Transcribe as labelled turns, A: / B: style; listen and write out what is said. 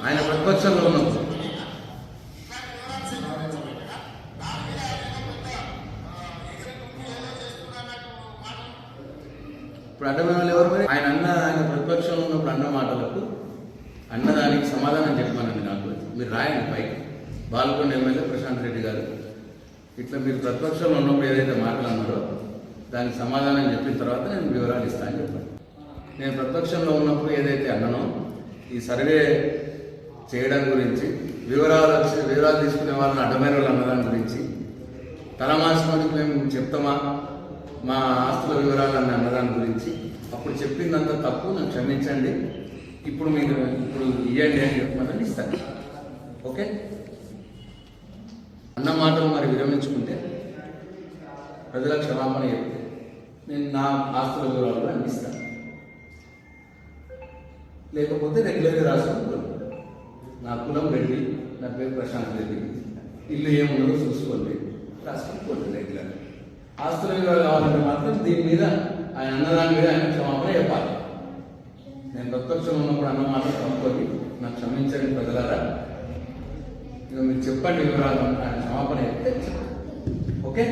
A: ఆయన ప్రతిపక్షంలో ఉన్నప్పుడు. ఇప్పుడు అడ్డమే వాళ్ళు ఎవరు మరి? ఆయన ప్రతిపక్షంలో ఉన్నప్పుడు అన్న మాటలకు అన్నదానికి సమాధానం చెప్పమనండి. నాకు మీరు రాయండి పైకి. బాల్కొండ ఎమ్మెల్యే ప్రశాంత్ రెడ్డి గారు ఇట్లా మీరు ప్రతిపక్షంలో ఉన్నప్పుడు ఏదైతే మాటలు అన్నారో దానికి సమాధానం చెప్పిన తర్వాత నేను వివరాలు ఇస్తానని చెప్పాను. నేను ప్రతిపక్షంలో ఉన్నప్పుడు ఏదైతే అన్నానో ఈ సర్వే చేయడం గురించి వివరాలు తీసుకునే వాళ్ళని అడ్డమైన వాళ్ళు అన్నదాని గురించి తలమాసినోడికి మేము చెప్తామా మా ఆస్తుల వివరాలు అన్నదాని గురించి అప్పుడు చెప్పిందంత తప్పు, నాకు క్షమించండి, ఇప్పుడు ఇవ్వండి అని చెప్పమని ఇస్తాను. ఓకే, అన్న మాటలు మరి విరమించుకుంటే ప్రజలకు క్షమాపణ చెప్తే నేను నా ఆస్తుల వివరాలు కూడా అందిస్తాను. లేకపోతే రెగ్యులర్గా రాసుకుంటాను. నా కులం రెడ్డి, నా పేరు ప్రశాంత్ రెడ్డి, ఇల్లు ఏముందో చూసుకోండి, రాసుకుంటుకోండి రెగ్యులర్. ఆస్తుల వివరాలు కావాలంటే మాత్రం దీని మీద ఆయన అన్నదాని మీద ఆయన క్షమాపణ చెప్పాలి. నేను ప్రతిపక్షంలో ఉన్నప్పుడు అన్న మాట కనుక్కొని నాకు క్షమించండి ప్రజలారా, ఇక మీరు చెప్పండి వివరాలు, ఆయన క్షమాపణ చెప్తే ఓకే.